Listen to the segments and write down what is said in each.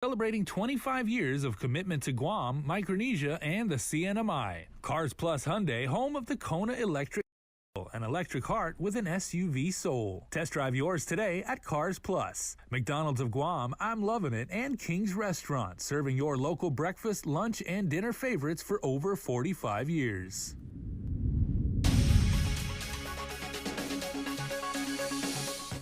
Celebrating 25 years of commitment to Guam, Micronesia, and the CNMI. Cars Plus Hyundai, home of the Kona Electric, an electric heart with an SUV soul. Test drive yours today at Cars Plus. McDonald's of Guam, I'm loving it, and King's Restaurant, serving your local breakfast, lunch, and dinner favorites for over 45 years.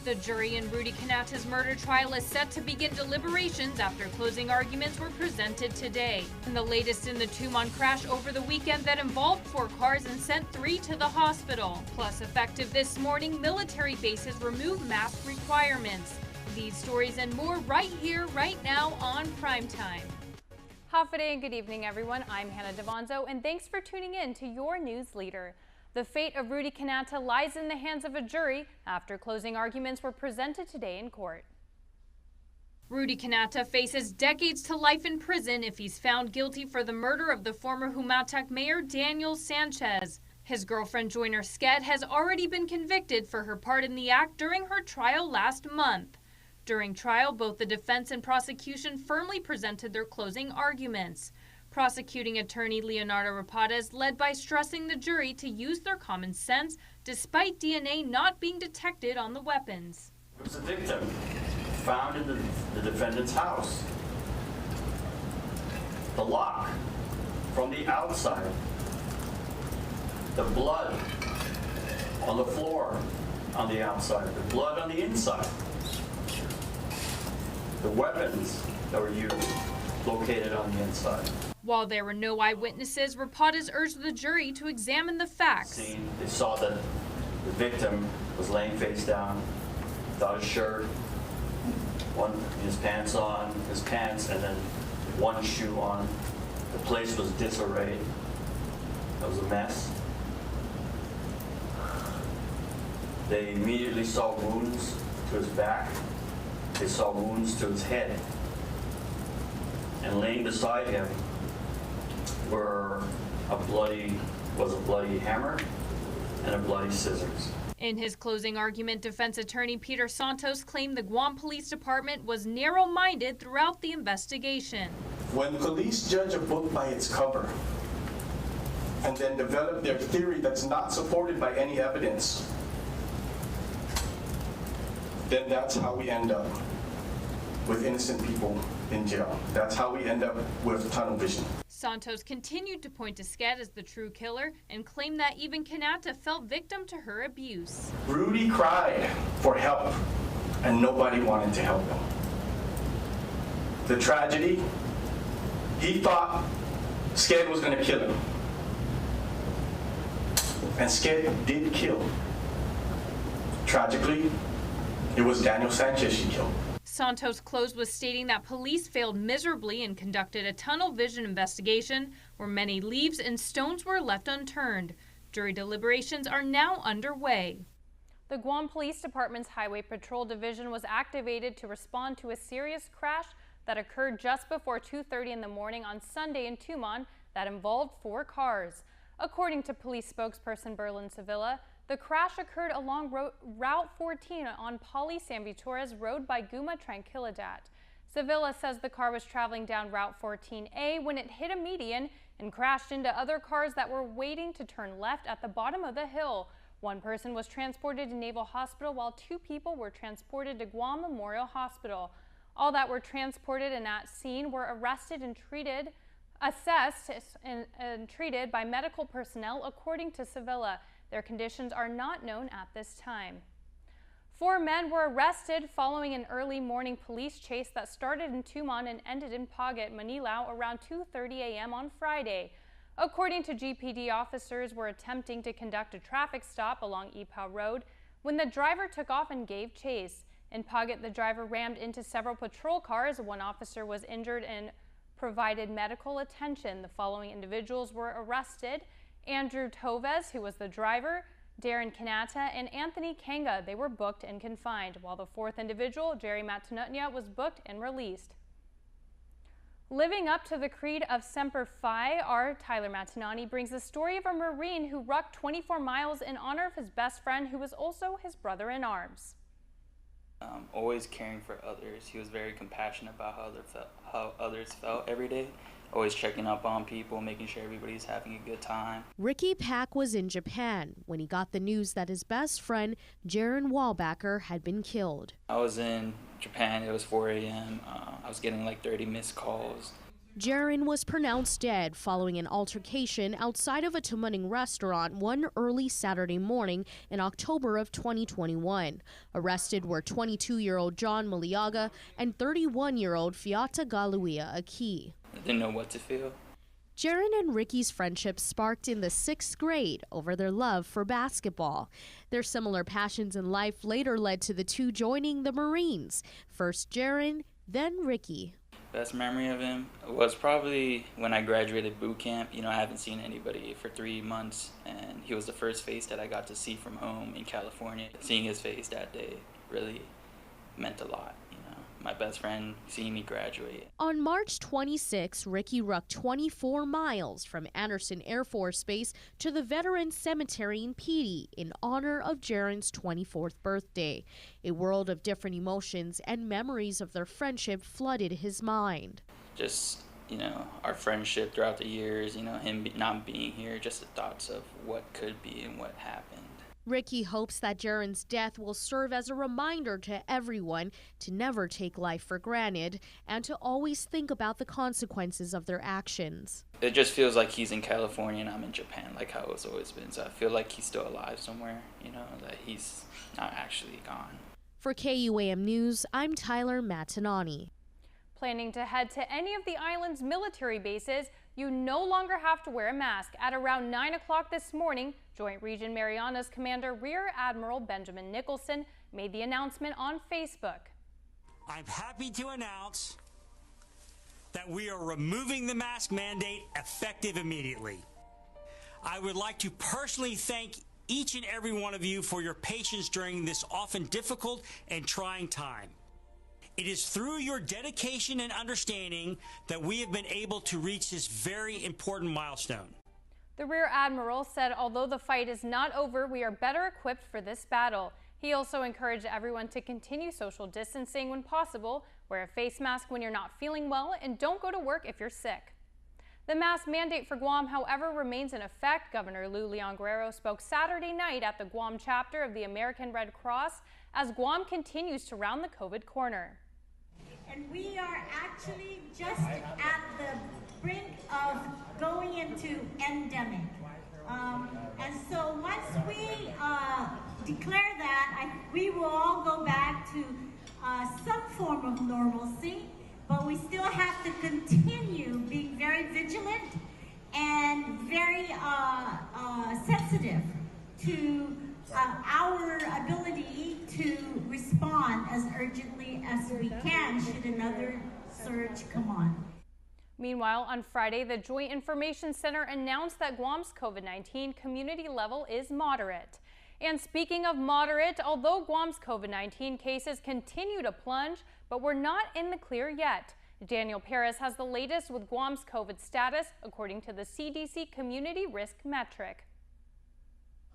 The jury in Rudy Kanata's murder trial is set to begin deliberations after closing arguments were presented today. And the latest in the two-man crash over the weekend that involved 4 cars and sent 3 to the hospital. Plus, effective this morning, military bases remove mask requirements. These stories and more right here, right now on Primetime. Hafa and good evening, everyone. I'm Hannah Devonzo, and thanks for tuning in to your news leader. The fate of Rudy Kanata lies in the hands of a jury after closing arguments were presented today in court. Rudy Kanata faces decades to life in prison if he's found guilty for the murder of the former Humatak Mayor Daniel Sanchez. His girlfriend Joyner Sked has already been convicted for her part in the act during her trial last month. During trial, both the defense and prosecution firmly presented their closing arguments. Prosecuting attorney Leonardo Rapadas led by stressing the jury to use their common sense despite DNA not being detected on the weapons. It was a victim found in the defendant's house. The lock from the outside, the blood on the floor on the outside, the blood on the inside, the weapons that were used located on the inside. While there were no eyewitnesses, Rapadas urged the jury to examine the facts. They saw that the victim was laying face down, without his shirt, his pants on, and then one shoe on. The place was disarrayed. It was a mess. They immediately saw wounds to his back. They saw wounds to his head. And laying beside him was a bloody hammer and a bloody scissors. In his closing argument, defense attorney Peter Santos claimed the Guam Police Department was narrow-minded throughout the investigation. When police judge a book by its cover and then develop their theory that's not supported by any evidence, then that's how we end up with innocent people in jail. That's how we end up with tunnel vision. Santos continued to point to Sked as the true killer and claimed that even Kanata fell victim to her abuse. Rudy cried for help and nobody wanted to help him. The tragedy, he thought Sked was going to kill him. And Sked did kill. Tragically, it was Daniel Sanchez she killed. Santos closed with stating that police failed miserably and conducted a tunnel vision investigation where many leaves and stones were left unturned. Jury deliberations are now underway. The Guam Police Department's Highway Patrol Division was activated to respond to a serious crash that occurred just before 2:30 in the morning on Sunday in Tumon that involved 4 cars. According to police spokesperson Berlin Sevilla, the crash occurred along Route 14 on Pali San Vitores Road by Guma Tranquilidad. Sevilla says the car was traveling down Route 14A when it hit a median and crashed into other cars that were waiting to turn left at the bottom of the hill. 1 person was transported to Naval Hospital while 2 people were transported to Guam Memorial Hospital. All that were transported and at scene were arrested and assessed and treated by medical personnel, according to Sevilla. Their conditions are not known at this time. 4 men were arrested following an early morning police chase that started in Tumon and ended in Pagat, Manilao around 2:30 a.m. on Friday. According to GPD, officers were attempting to conduct a traffic stop along Ipoh Road when the driver took off and gave chase. In Pagat, the driver rammed into several patrol cars. 1 officer was injured and provided medical attention. The following individuals were arrested: Andrew Toves, who was the driver, Jaron Kanata, and Anthony Kanga. They were booked and confined, while the 4th individual, Jerry Matanutnya, was booked and released. Living up to the creed of Semper Fi, our Tyler Matanani brings the story of a Marine who rucked 24 miles in honor of his best friend, who was also his brother in arms. Always caring for others. He was very compassionate about how others felt every day. Always checking up on people, making sure everybody's having a good time. Ricky Pack was in Japan when he got the news that his best friend, Jaron Wallbacker, had been killed. I was in Japan, it was 4 a.m. I was getting like 30 missed calls. Jaron was pronounced dead following an altercation outside of a Tumuning restaurant one early Saturday morning in October of 2021. Arrested were 22-year-old John Maliaga and 31-year-old Fiata Galuia Aki. I didn't know what to feel. Jaron and Ricky's friendship sparked in the 6th grade over their love for basketball. Their similar passions in life later led to the two joining the Marines. First Jaron, then Ricky. Best memory of him was probably when I graduated boot camp. You know, I haven't seen anybody for 3 months, and he was the first face that I got to see from home in California. Seeing his face that day really meant a lot. My best friend seeing me graduate. On March 26, Ricky rucked 24 miles from Anderson Air Force Base to the Veterans Cemetery in Petey in honor of Jaron's 24th birthday. A world of different emotions and memories of their friendship flooded his mind. Just, our friendship throughout the years, him not being here, just the thoughts of what could be and what happened. Ricky hopes that Jaron's death will serve as a reminder to everyone to never take life for granted and to always think about the consequences of their actions. It just feels like he's in California and I'm in Japan, like how it's always been. So I feel like he's still alive somewhere, that he's not actually gone. For KUAM News, I'm Tyler Matanani. Planning to head to any of the island's military bases, you no longer have to wear a mask. At around 9 o'clock this morning, Joint Region Marianas Commander Rear Admiral Benjamin Nicholson made the announcement on Facebook. I'm happy to announce that we are removing the mask mandate effective immediately. I would like to personally thank each and every one of you for your patience during this often difficult and trying time. It is through your dedication and understanding that we have been able to reach this very important milestone. The Rear Admiral said although the fight is not over, we are better equipped for this battle. He also encouraged everyone to continue social distancing when possible, wear a face mask when you're not feeling well, and don't go to work if you're sick. The mask mandate for Guam, however, remains in effect. Governor Lou Leon Guerrero spoke Saturday night at the Guam chapter of the American Red Cross as Guam continues to round the COVID corner. And we are actually just at the brink of going into endemic. And so once we declare that, we will all go back to some form of normalcy, but we still have to continue being very vigilant and very sensitive to our ability to respond as urgently as we can should another surge come on. Meanwhile, on Friday, the Joint Information Center announced that Guam's COVID-19 community level is moderate. And speaking of moderate, although Guam's COVID-19 cases continue to plunge, but we're not in the clear yet. Daniel Perez has the latest with Guam's COVID status, according to the CDC Community Risk Metric.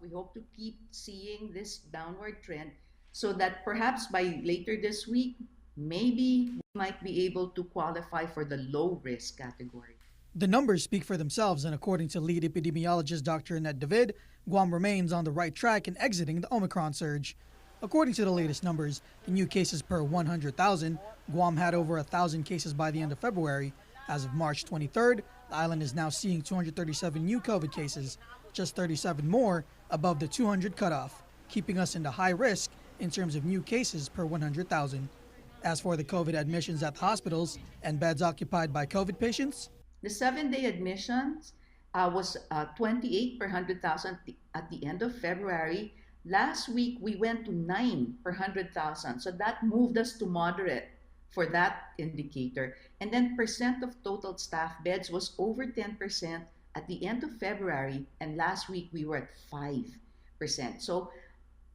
We hope to keep seeing this downward trend so that perhaps by later this week, maybe we might be able to qualify for the low risk category. The numbers speak for themselves, and according to lead epidemiologist Dr. Annette David, Guam remains on the right track in exiting the Omicron surge. According to the latest numbers, the new cases per 100,000, Guam had over 1,000 cases by the end of February. As of March 23rd, the island is now seeing 237 new COVID cases, just 37 more above the 200 cutoff, keeping us into high risk in terms of new cases per 100,000. As for the COVID admissions at the hospitals and beds occupied by COVID patients, the 7-day admissions was 28 per 100,000 at the end of February. Last week, we went to 9 per 100,000. So that moved us to moderate for that indicator. And then percent of total staff beds was over 10% at the end of February. And last week, we were at 5%. So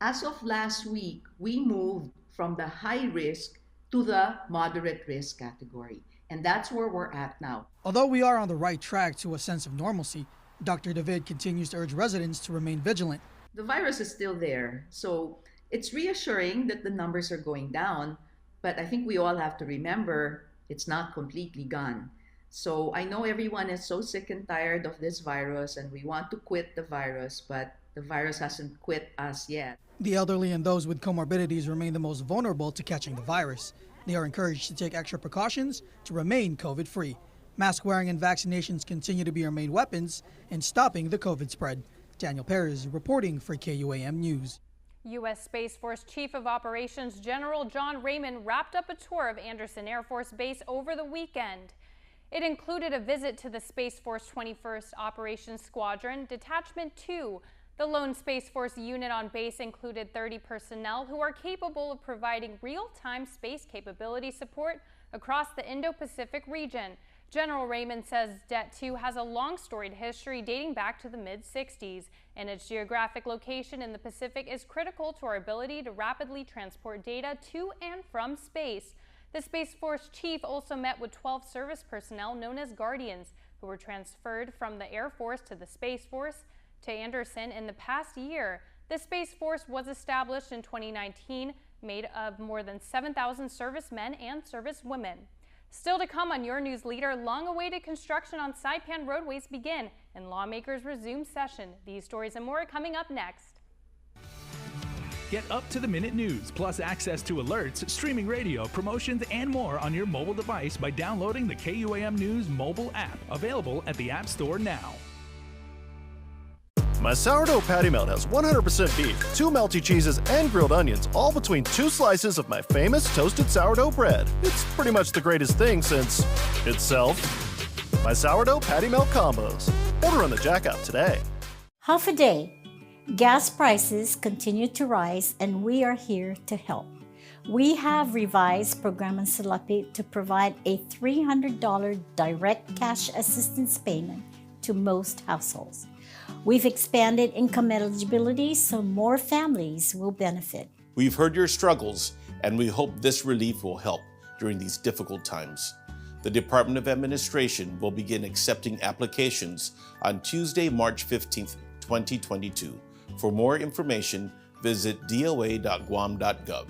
as of last week, we moved from the high risk to the moderate risk category. And that's where we're at now. Although we are on the right track to a sense of normalcy, Dr. David continues to urge residents to remain vigilant. The virus is still there. So It's reassuring that the numbers are going down, but I think we all have to remember it's not completely gone. So I know everyone is so sick and tired of this virus and we want to quit the virus, but the virus hasn't quit us yet. The elderly and those with comorbidities remain the most vulnerable to catching the virus. They are encouraged to take extra precautions to remain COVID-free. Mask wearing and vaccinations continue to be our main weapons in stopping the COVID spread. Daniel Perez reporting for KUAM News. U.S. Space Force Chief of Operations General John Raymond wrapped up a tour of Andersen Air Force Base over the weekend. It included a visit to the Space Force 21st Operations Squadron, Detachment 2. The lone Space Force unit on base included 30 personnel who are capable of providing real-time space capability support across the Indo-Pacific region. General Raymond says Det 2 has a long storied history dating back to the mid-60s, and its geographic location in the Pacific is critical to our ability to rapidly transport data to and from space. The Space Force chief also met with 12 service personnel known as Guardians, who were transferred from the Air Force to the Space Force to Andersen in the past year. The Space Force was established in 2019, made of more than 7,000 servicemen and servicewomen. Still to come on your news leader, long-awaited construction on Saipan roadways begin and lawmakers resume session. These stories and more are coming up next. Get up-to-the-minute news, plus access to alerts, streaming radio, promotions, and more on your mobile device by downloading the KUAM News mobile app, available at the App Store now. My sourdough patty melt has 100% beef, 2 melty cheeses, and grilled onions, all between 2 slices of my famous toasted sourdough bread. It's pretty much the greatest thing since itself. My sourdough patty melt combos. Order on the Jack app today. Half a day. Gas prices continue to rise and we are here to help. We have revised Programa Salapi to provide a $300 direct cash assistance payment to most households. We've expanded income eligibility so more families will benefit. We've heard your struggles, and we hope this relief will help during these difficult times. The Department of Administration will begin accepting applications on Tuesday, March 15th, 2022. For more information, visit doa.guam.gov.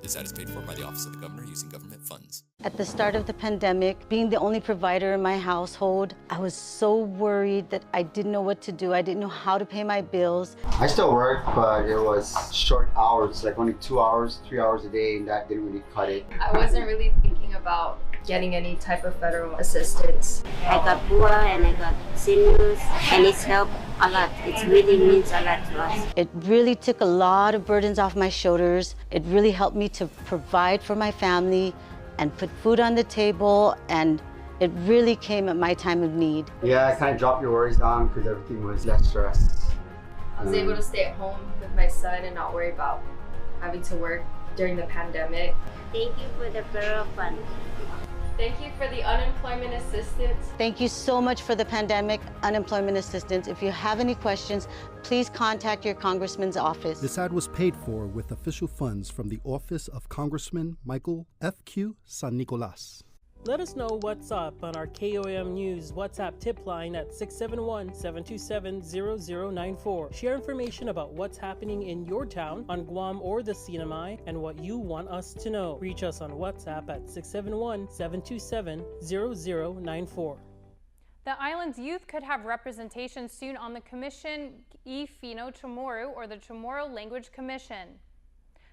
This ad is paid for by the Office of the Governor using government funds. At the start of the pandemic, being the only provider in my household, I was so worried that I didn't know what to do. I didn't know how to pay my bills. I still work, but it was short hours, like only 2 hours, 3 hours a day, and that didn't really cut it. I wasn't really thinking about getting any type of federal assistance. I got BUA and I got seniors, and it's helped a lot. It really means a lot to us. It really took a lot of burdens off my shoulders. It really helped me to provide for my family and put food on the table, and it really came at my time of need. Yeah, I kind of dropped your worries down because everything was less stress. I was able to stay at home with my son and not worry about having to work during the pandemic. Thank you for the federal fund. Thank you for the unemployment assistance. Thank you so much for the pandemic unemployment assistance. If you have any questions, please contact your congressman's office. This ad was paid for with official funds from the office of Congressman Michael F.Q. San Nicolas. Let us know what's up on our KOM News WhatsApp tip line at 671-727-0094. Share information about what's happening in your town, on Guam or the CNMI, and what you want us to know. Reach us on WhatsApp at 671-727-0094. The island's youth could have representation soon on the Commission I Fino Chamorro, or the Chamorro Language Commission.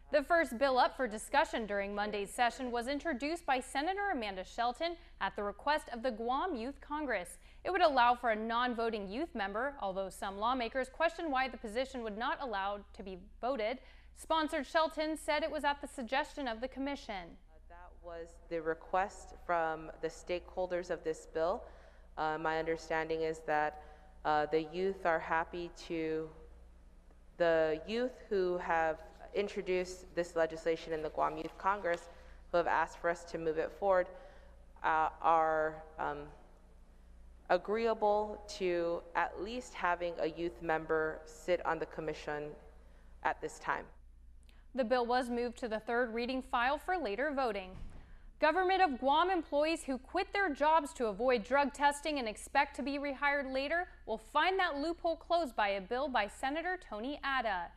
The first bill up for discussion during Monday's session was introduced by Senator Amanda Shelton at the request of the Guam Youth Congress. It would allow for a non-voting youth member, although some lawmakers questioned why the position would not allow to be voted. Sponsored Shelton said it was at the suggestion of the commission. That was the request from the stakeholders of this bill. My understanding is that the youth are happy to, the youth who have introduced this legislation in the Guam Youth Congress, who have asked for us to move it forward, are agreeable to at least having a youth member sit on the commission at this time. The bill was moved to the third reading file for later voting. Government of Guam employees who quit their jobs to avoid drug testing and expect to be rehired later will find that loophole closed by a bill by Senator Tony Atta.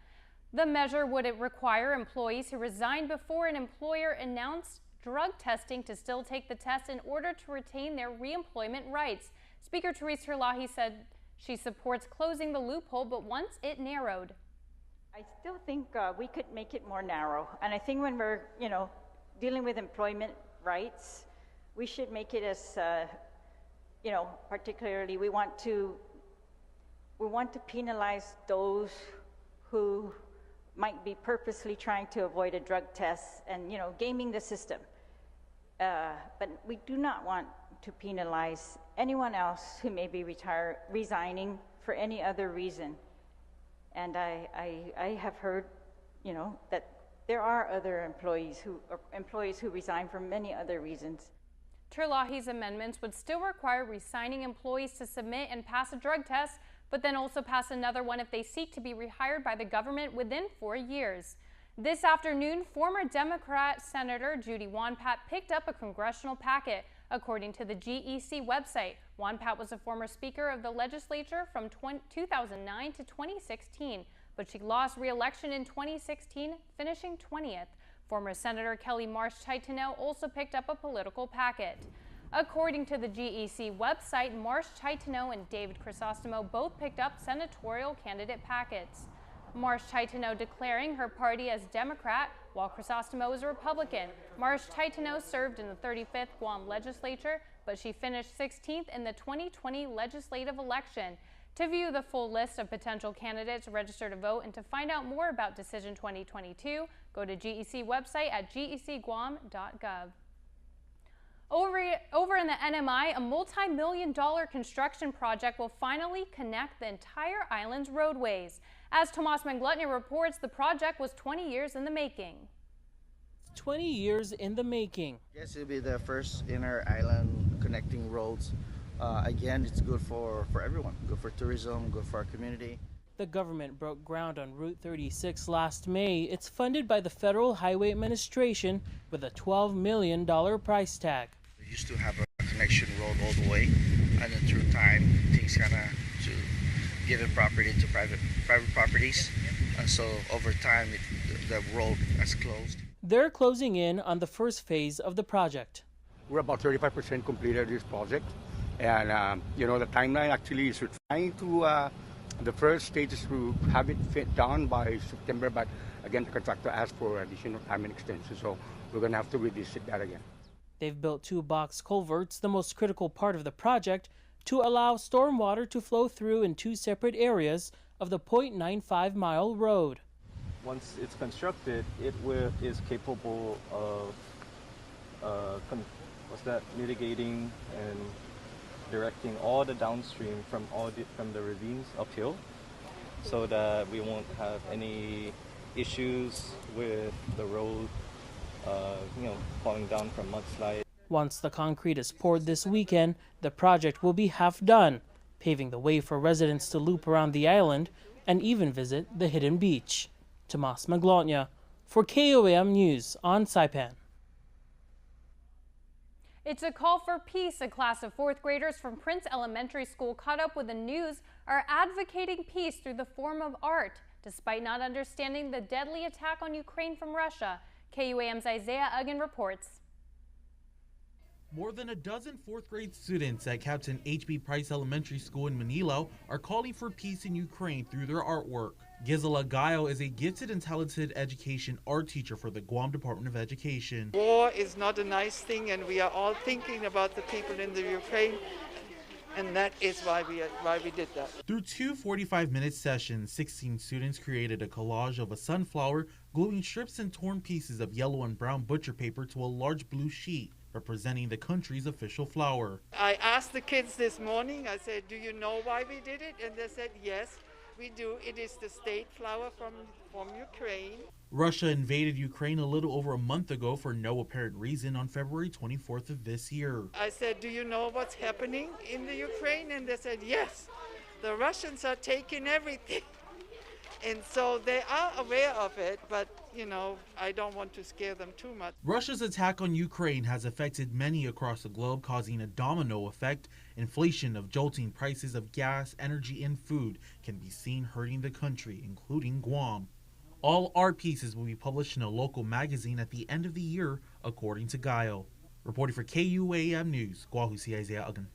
The measure would require employees who resigned before an employer announced drug testing to still take the test in order to retain their reemployment rights. Speaker Therese Terlahi said she supports closing the loophole, but wants it narrowed. I still think we could make it more narrow, and I think when we're, dealing with employment rights, we should make it as, particularly we want to penalize those who might be purposely trying to avoid a drug test and, gaming the system. But we do not want to penalize anyone else who may be resigning for any other reason. And I have heard, that there are other employees who resign for many other reasons. Terlahi's amendments would still require resigning employees to submit and pass a drug test, but then also pass another one if they seek to be rehired by the government within 4 years. This afternoon, former Democrat Senator Judy Wanpat picked up a congressional packet. According to the GEC website, Wanpat was a former Speaker of the legislature from 2009 to 2016, but she lost re-election in 2016, finishing 20th. Former Senator Kelly Marsh-Chaitano also picked up a political packet. According to the GEC website, Marsh-Chaitano and David Crisostomo both picked up senatorial candidate packets. Marsh-Chaitano declaring her party as Democrat, while Crisostomo is a Republican. Marsh-Chaitano served in the 35th Guam legislature, but she finished 16th in the 2020 legislative election. To view the full list of potential candidates, register to vote, and to find out more about Decision 2022, go to GEC website at gecguam.gov. Over in the NMI, a multi-million-dollar construction project will finally connect the entire island's roadways. As Tomas Manglutnia reports, the project was 20 years in the making. 20 years in the making. Yes, it'll be the first inter-island connecting roads. Again, it's good for everyone, good for tourism, good for our community. The government broke ground on Route 36 last May. It's funded by the Federal Highway Administration with a $12 million price tag. We used to have a connection road all the way, and then through time, things kind of to give it property to private properties, and so over time, the road has closed. They're closing in on the first phase of the project. We're about 35% completed this project, and the timeline actually is trying to the first stage is to have it done by September, but again, the contractor asked for additional time and extension, so we're going to have to revisit that again. They've built 2 box culverts, the most critical part of the project, to allow stormwater to flow through in 2 separate areas of the 0.95-mile road. Once it's constructed, it is capable of mitigating and directing all the downstream from the ravines uphill, so that we won't have any issues with the road falling down from mudslide. Once the concrete is poured this weekend, the project will be half done, paving the way for residents to loop around the island and even visit the hidden beach. Tomas Manglutnia for KOAM News on Saipan. It's a call for peace. A class of 4th graders from Prince Elementary School caught up with the news are advocating peace through the form of art, despite not understanding the deadly attack on Ukraine from Russia. KUAM's Isaiah Uggan reports. More than a dozen 4th grade students at Captain H.B. Price Elementary School in Manila are calling for peace in Ukraine through their artwork. Gisela Gayo is a gifted and talented education art teacher for the Guam Department of Education. War is not a nice thing, and we are all thinking about the people in the Ukraine, and that is why we did that. Through 2 45-minute sessions, 16 students created a collage of a sunflower, gluing strips and torn pieces of yellow and brown butcher paper to a large blue sheet representing the country's official flower. I asked the kids this morning, I said, do you know why we did it? And they said, yes. we do. It is the state flower from Ukraine. Russia invaded Ukraine a little over a month ago for no apparent reason on February 24th of this year. I said, do you know what's happening in the Ukraine? And they said, yes, the Russians are taking everything. And so they are aware of it, but, you know, I don't want to scare them too much. Russia's attack on Ukraine has affected many across the globe, causing a domino effect. Inflation of jolting prices of gas, energy, and food can be seen hurting the country, including Guam. All art pieces will be published in a local magazine at the end of the year, according to Gaio. Reporting for KUAM News, Guahusi Isaiah Uggan.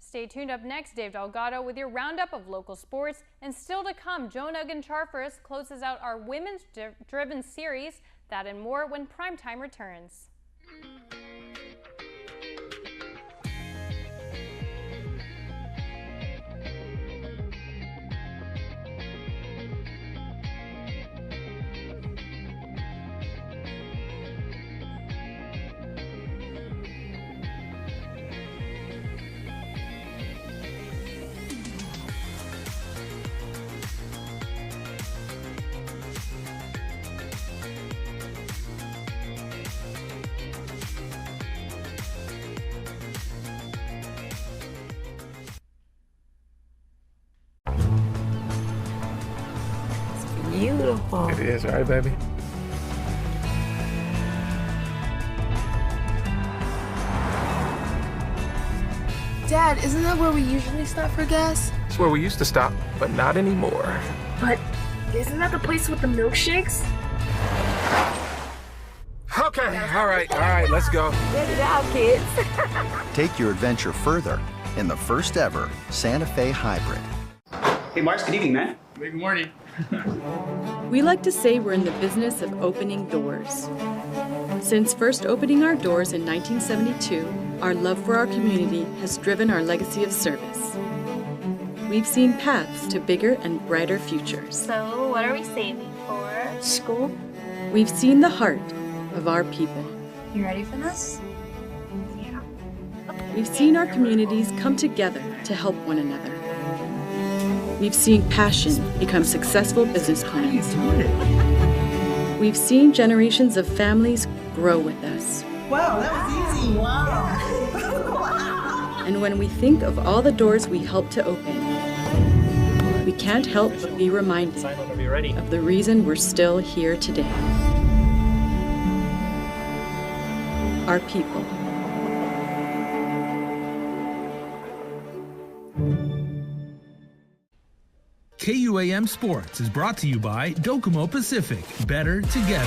Stay tuned. Up next, Dave Delgado with your roundup of local sports. And still to come, Joan Uggan-Charfers closes out our women's-driven series. That and more when Primetime returns. Beautiful. It is, right, baby? Dad, isn't that where we usually stop for gas? It's where we used to stop, but not anymore. But isn't that the place with the milkshakes? Okay, all right, let's go. Good job, kids. Take your adventure further in the first ever Santa Fe Hybrid. Hey, Marks, good evening, man. Good morning. We like to say we're in the business of opening doors. Since first opening our doors in 1972, our love for our community has driven our legacy of service. We've seen paths to bigger and brighter futures. So, what are we saving for? School? We've seen the heart of our people. You ready for this? Yeah. We've seen our communities come together to help one another. We've seen passion become successful business plans. We've seen generations of families grow with us. Wow, that was easy. Wow. And when we think of all the doors we helped to open, we can't help but be reminded of the reason we're still here today. Our people. KUAM Sports is brought to you by Docomo Pacific. Better together.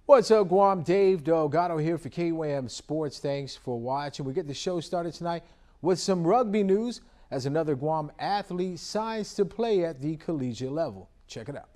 What's up, Guam? Dave Delgado here for KUAM Sports. Thanks for watching. We get the show started tonight with some rugby news as another Guam athlete signs to play at the collegiate level. Check it out.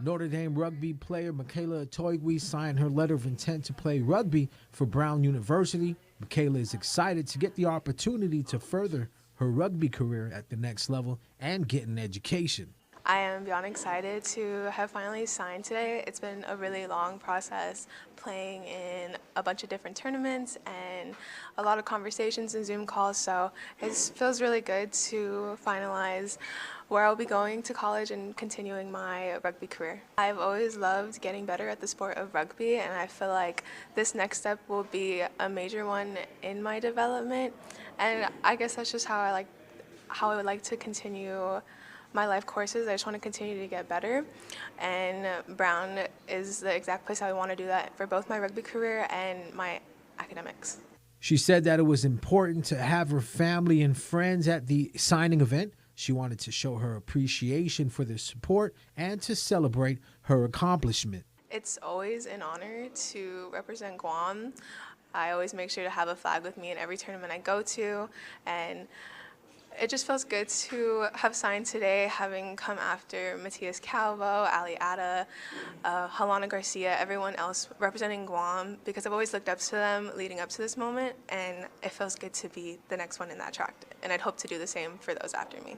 Notre Dame rugby player Michaela Toigwe signed her letter of intent to play rugby for Brown University. Michaela is excited to get the opportunity to further her rugby career at the next level and get an education. I am beyond excited to have finally signed today. It's been a really long process playing in a bunch of different tournaments and a lot of conversations and Zoom calls, so it feels really good to finalize where I'll be going to college and continuing my rugby career. I've always loved getting better at the sport of rugby, and I feel like this next step will be a major one in my development, and I guess that's just how I would like to continue my life courses. I just want to continue to get better, and Brown is the exact place I want to do that for both my rugby career and my academics. She said that it was important to have her family and friends at the signing event. She wanted to show her appreciation for their support and to celebrate her accomplishment. It's always an honor to represent Guam. I always make sure to have a flag with me in every tournament I go to, and it just feels good to have signed today, having come after Matias Calvo, Ali Ada, Halana Garcia, everyone else representing Guam, because I've always looked up to them leading up to this moment, and it feels good to be the next one in that track, and I'd hope to do the same for those after me.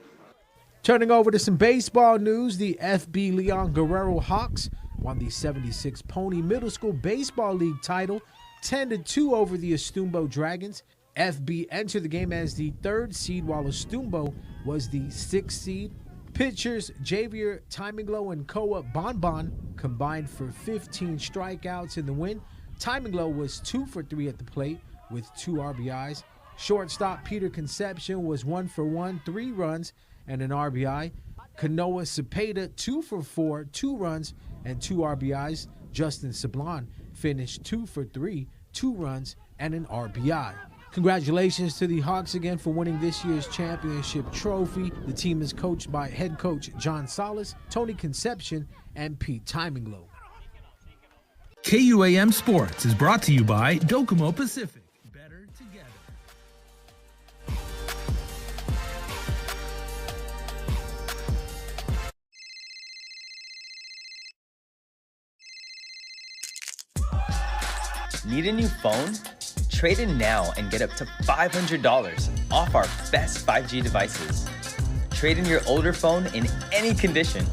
Turning over to some baseball news, the FB Leon Guerrero Hawks won the 76 Pony Middle School Baseball League title 10-2 over the Estumbo Dragons. FB entered the game as the 3rd seed, while Estumbo was the 6th seed. Pitchers Javier Timinglo and Koa Bonbon combined for 15 strikeouts in the win. Timinglo was 2 for 3 at the plate with 2 RBIs. Shortstop Peter Concepcion was 1 for 1, 3 runs and an RBI. Kanoa Cepeda 2 for 4, 2 runs and 2 RBIs. Justin Sablon finished 2 for 3, 2 runs and an RBI. Congratulations to the Hawks again for winning this year's championship trophy. The team is coached by head coach John Salas, Tony Concepcion, and Pete Timinglo. KUAM Sports is brought to you by Docomo Pacific. Better together. Need a new phone? Trade in now and get up to $500 off our best 5G devices. Trade in your older phone in any condition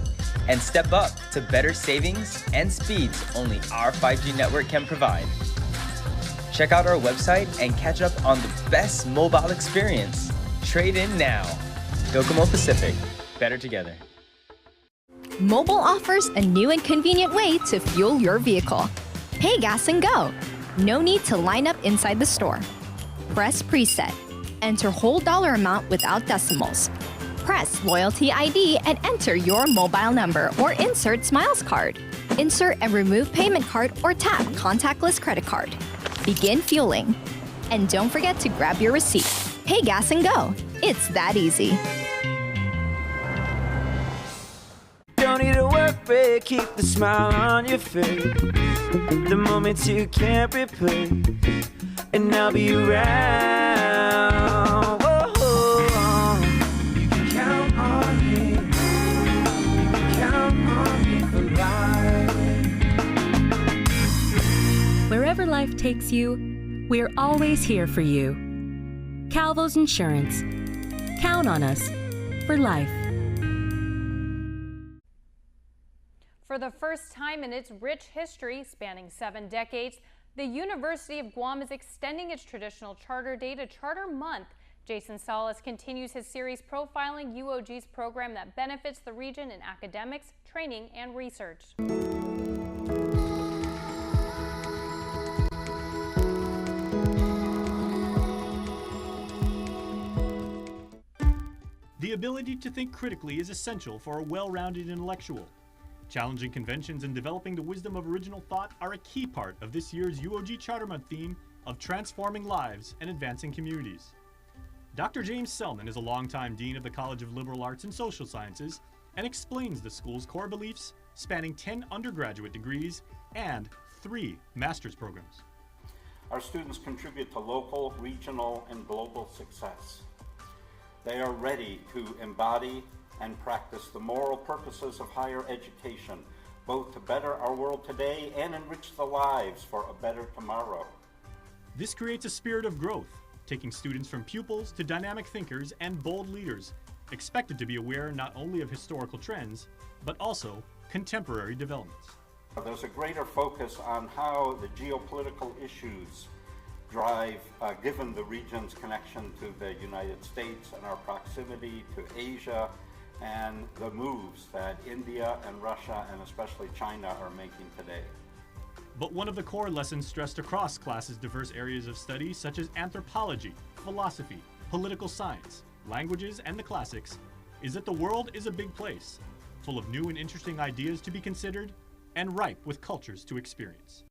and step up to better savings and speeds only our 5G network can provide. Check out our website and catch up on the best mobile experience. Trade in now. Docomo Pacific. Better together. Mobile offers a new and convenient way to fuel your vehicle. Pay gas and go. No need to line up inside the store. Press preset. Enter whole dollar amount without decimals. Press Loyalty ID and enter your mobile number or insert Smiles card. Insert and remove payment card or tap contactless credit card. Begin fueling. And don't forget to grab your receipt. Pay gas and go. It's that easy. Don't need a work break, keep the smile on your face. The moments you can't replace, and I'll be around. Whoa. You can count on me. You can count on me for life. Wherever life takes you, we're always here for you. Calvo's Insurance. Count on us for life. For the first time in its rich history, spanning 7 decades, the University of Guam is extending its traditional Charter Day to Charter Month. Jason Salas continues his series profiling UOG's program that benefits the region in academics, training, and research. The ability to think critically is essential for a well-rounded intellectual. Challenging conventions and developing the wisdom of original thought are a key part of this year's UOG Charter Month theme of transforming lives and advancing communities. Dr. James Selman is a longtime dean of the College of Liberal Arts and Social Sciences and explains the school's core beliefs, spanning 10 undergraduate degrees and 3 master's programs. Our students contribute to local, regional, and global success. They are ready to embody and practice the moral purposes of higher education, both to better our world today and enrich the lives for a better tomorrow. This creates a spirit of growth, taking students from pupils to dynamic thinkers and bold leaders, expected to be aware not only of historical trends, but also contemporary developments. There's a greater focus on how the geopolitical issues drive, given the region's connection to the United States and our proximity to Asia, and the moves that India and Russia and especially China are making today. But one of the core lessons stressed across classes' diverse areas of study, such as anthropology, philosophy, political science, languages, and the classics, is that the world is a big place, full of new and interesting ideas to be considered, and ripe with cultures to experience.